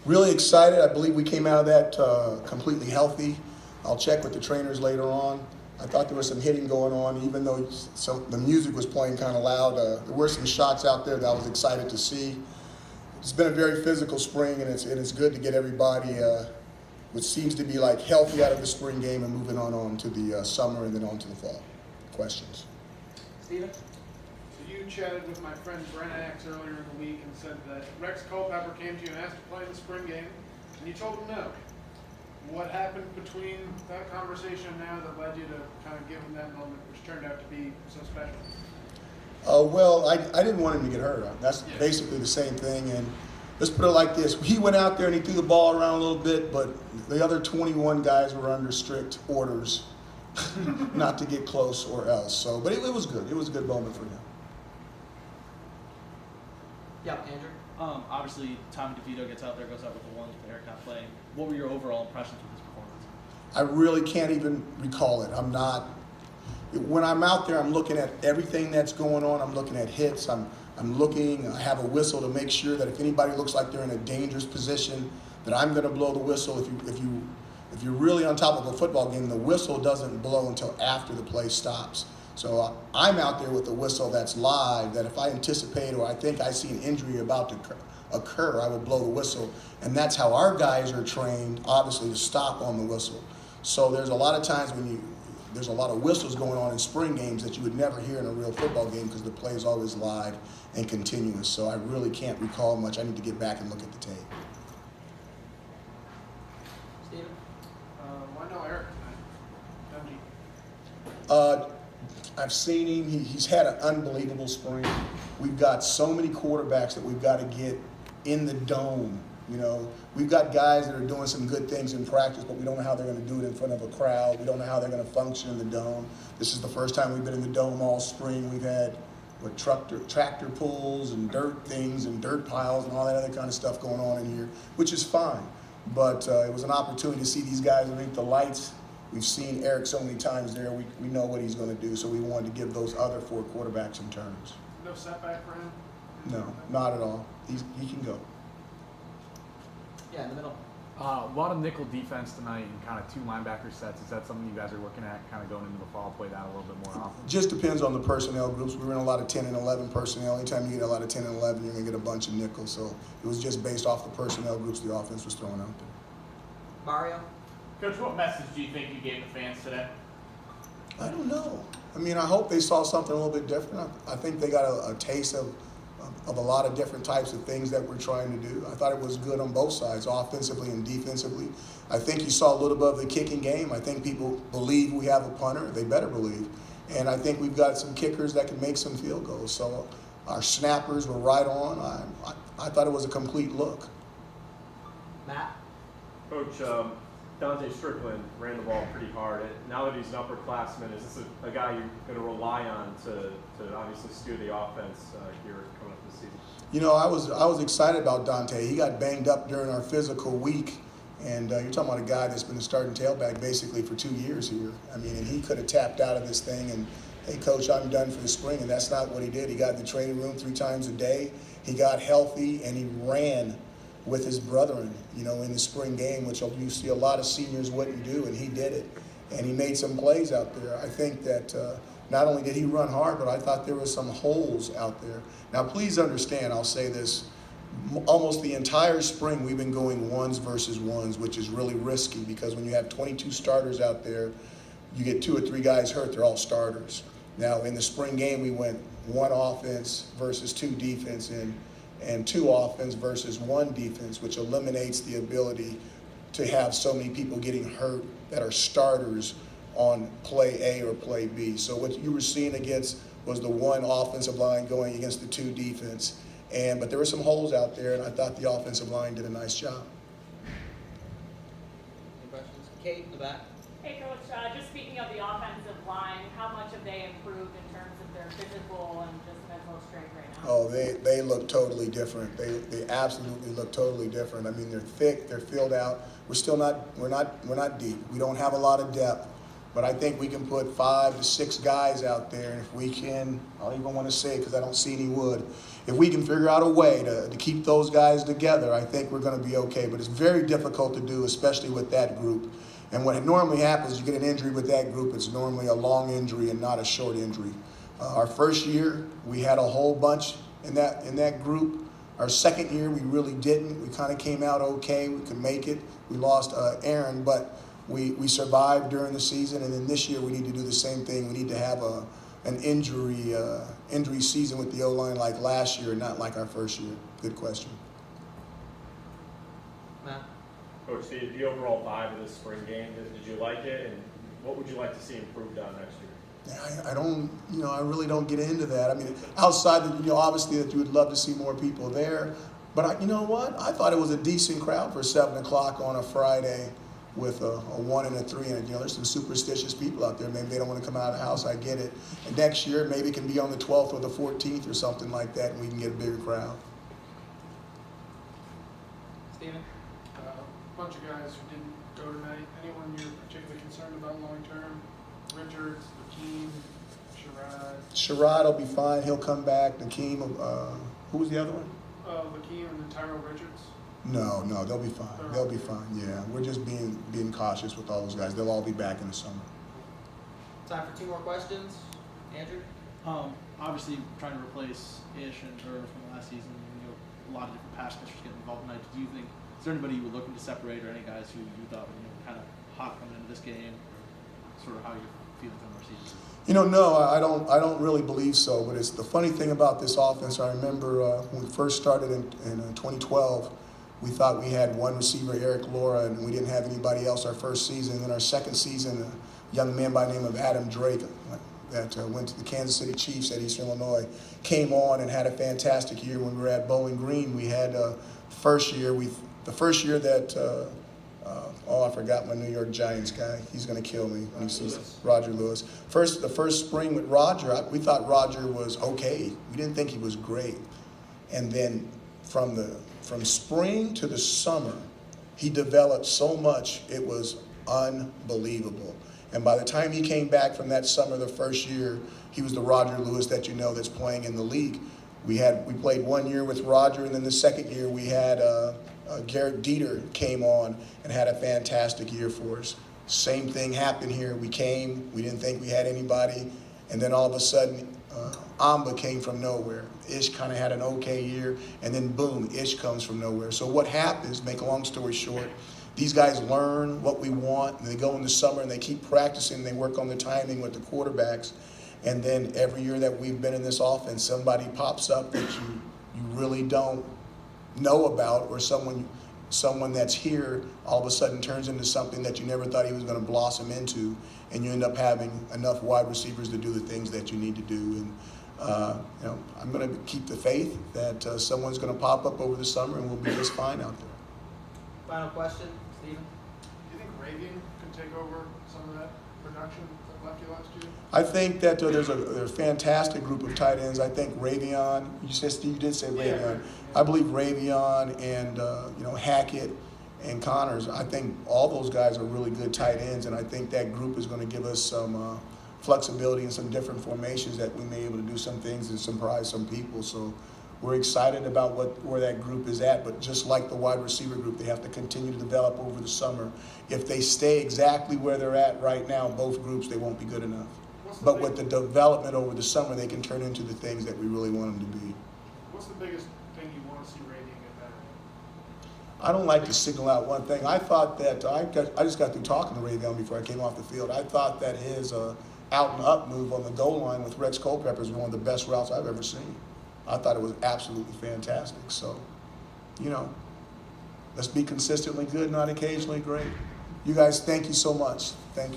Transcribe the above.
Really excited. I believe we came out of that completely healthy. I'll check with the trainers later on. I thought there was some hitting going on, even though the music was playing kind of loud. There were some shots out there that I was excited to see. It's been a very physical spring, and it's good to get everybody, which seems to be like healthy out of the spring game and moving on to the summer and then on to the fall. Questions? Steven? So you chatted with my friend Brent Axe earlier in the week and said that Rex Culpepper came to you and asked to play in the spring game, and you told him no. What happened between that conversation and now that led you to kind of give him that moment, which turned out to be so special? Well, I didn't want him to get hurt. That's basically the same thing. And let's put it like this. He went out there and he threw the ball around a little bit, but the other 21 guys were under strict orders not to get close or else. So, but it was good. It was a good moment for him. Yeah, Andrew? Obviously, Tommy DeVito gets out there, goes out with the ones with Eric not playing. What were your overall impressions with his performance? I really can't even recall it. When I'm out there, I'm looking at everything that's going on. I'm looking at hits. I'm looking. I have a whistle to make sure that if anybody looks like they're in a dangerous position, that I'm going to blow the whistle. If you're really on top of a football game, the whistle doesn't blow until after the play stops. So I'm out there with a whistle that's live, that if I anticipate or I think I see an injury about to occur, I will blow the whistle. And that's how our guys are trained, obviously, to stop on the whistle. So there's a lot of times there's a lot of whistles going on in spring games that you would never hear in a real football game because the play is always live and continuous. So I really can't recall much. I need to get back and look at the tape. Steven? Why no Eric tonight? Dungy. I've seen him. He's had an unbelievable spring. We've got so many quarterbacks that we've got to get in the dome. You know, we've got guys that are doing some good things in practice, but we don't know how they're going to do it in front of a crowd. We don't know how they're going to function in the dome. This is the first time we've been in the dome all spring. We've had tractor pulls and dirt things and dirt piles and all that other kind of stuff going on in here, which is fine. But it was an opportunity to see these guys underneath the lights. We've seen Eric so many times there. We know what he's going to do, so we wanted to give those other 4 quarterbacks some turns. No setback for him? No, not at all. He can go. Yeah, in the middle. A lot of nickel defense tonight and kind of 2 linebacker sets. Is that something you guys are looking at kind of going into the fall, play that a little bit more often? Just depends on the personnel groups. We were in a lot of 10 and 11 personnel. Anytime you get a lot of 10 and 11, you're going to get a bunch of nickels. So it was just based off the personnel groups the offense was throwing out there. Mario? Coach, what message do you think you gave the fans today? I don't know. I mean, I hope they saw something a little bit different. I think they got a taste of a lot of different types of things that we're trying to do. I thought it was good on both sides, offensively and defensively. I think you saw a little bit of the kicking game. I think people believe we have a punter. They better believe. And I think we've got some kickers that can make some field goals. So our snappers were right on. I thought it was a complete look. Matt? Coach, Dante Strickland ran the ball pretty hard. Now that he's an upperclassman, is this a guy you're going to rely on to obviously steer the offense here coming up this season? You know, I was excited about Dante. He got banged up during our physical week, and you're talking about a guy that's been the starting tailback basically for 2 years here. I mean, and he could have tapped out of this thing and, hey, Coach, I'm done for the spring, and that's not what he did. He got in the training room 3 times a day. He got healthy, and he ran with his brethren, you know, in the spring game, which you see a lot of seniors wouldn't do, and he did it. And he made some plays out there. I think that not only did he run hard, but I thought there were some holes out there. Now, please understand, I'll say this, almost the entire spring we've been going ones versus ones, which is really risky because when you have 22 starters out there, you get 2 or 3 guys hurt, they're all starters. Now, in the spring game, we went 1 offense versus 2 defense, and 2 offense versus 1 defense, which eliminates the ability to have so many people getting hurt that are starters on play A or play B. So what you were seeing against was the 1 offensive line going against the 2 defense. But there were some holes out there, and I thought the offensive line did a nice job. Any questions? Kate in the back. Hey, Coach, just speaking of the offensive line, how much have they improved in terms of their physical and just mental strength right now? Oh, they look totally different. They absolutely look totally different. I mean, they're thick, they're filled out. We're not deep. We don't have a lot of depth, but I think we can put 5 to 6 guys out there, and if we can, I don't even want to say it because I don't see any wood. if we can figure out a way to keep those guys together, I think we're going to be okay. But it's very difficult to do, especially with that group. And what normally happens, you get an injury with that group, it's normally a long injury and not a short injury. Our first year, we had a whole bunch in that group. Our second year, we really didn't. We kind of came out okay. We could make it. We lost Aaron, but we survived during the season. And then this year, we need to do the same thing. We need to have an injury season with the O-line like last year, not like our first year. Good question. Matt? Coach, the overall vibe of this spring game, did you like it? And what would you like to see improved on next year? I don't, I really don't get into that. I mean, outside that, obviously that you would love to see more people there. But you know what? I thought it was a decent crowd for 7 o'clock on a Friday with a 1 and a 3. And, there's some superstitious people out there. Maybe they don't want to come out of the house. I get it. And next year, maybe it can be on the 12th or the 14th or something like that, and we can get a bigger crowd. Steven? A bunch of guys who didn't go tonight. Anyone you're particularly concerned about long term? Richards, Hakeem, Sherrod. Sherrod will be fine. He'll come back. Nakeem, who was the other one? Hakeem and then Tyrell Richards. No, they'll be fine. They'll be fine. Yeah, we're just being cautious with all those guys. They'll all be back in the summer. Time for 2 more questions. Andrew? Obviously, trying to replace Ish and Burr from last season, a lot of different pass catchers getting involved tonight. Do you think, is there anybody you were looking to separate, or any guys who you thought were kind of hot coming into this game, or sort of how you feel with them this season? No, I don't really believe so. But it's the funny thing about this offense. I remember when we first started in 2012, we thought we had one receiver, Eric Laura, and we didn't have anybody else our first season. Then our second season, a young man by the name of Adam Drake that went to the Kansas City Chiefs at Eastern Illinois came on and had a fantastic year. When we were at Bowling Green, we had the first year that I forgot my New York Giants guy. He's going to kill me when he sees Roger Lewis. The first spring with Roger, we thought Roger was okay. We didn't think he was great. And then from spring to the summer, he developed so much, it was unbelievable. And by the time he came back from that summer, the first year, he was the Roger Lewis that that's playing in the league. We played 1 year with Roger, and then the second year we had Garrett Dieter came on and had a fantastic year for us. Same thing happened here. We didn't think we had anybody, and then all of a sudden, Amba came from nowhere. Ish kind of had an okay year, and then boom, Ish comes from nowhere. So what happens, make a long story short, these guys learn what we want, and they go in the summer and they keep practicing, they work on the timing with the quarterbacks, and then every year that we've been in this offense, somebody pops up that you really don't know about, or someone that's here all of a sudden turns into something that you never thought he was going to blossom into, and you end up having enough wide receivers to do the things that you need to do. And I'm going to keep the faith that someone's going to pop up over the summer and we'll be just fine out there. Final question, Steven? Do you think Ravian can take over some of that production that left you last year? I think that there's a fantastic group of tight ends. I think Ravion, you did say Ravion. Yeah. I believe Ravion and Hackett and Connors, I think all those guys are really good tight ends, and I think that group is going to give us some flexibility and some different formations that we may be able to do some things and surprise some people. So we're excited about where that group is at, but just like the wide receiver group, they have to continue to develop over the summer. If they stay exactly where they're at right now, both groups, they won't be good enough. But with the development over the summer, they can turn into the things that we really want them to be. What's the biggest thing you want to see Ravian get better at? I don't like to single out one thing. I thought that I just got through talking to Ravion before I came off the field. I thought that his out and up move on the goal line with Rex Culpepper is one of the best routes I've ever seen. I thought it was absolutely fantastic. So, let's be consistently good, not occasionally great. You guys, thank you so much. Thank you.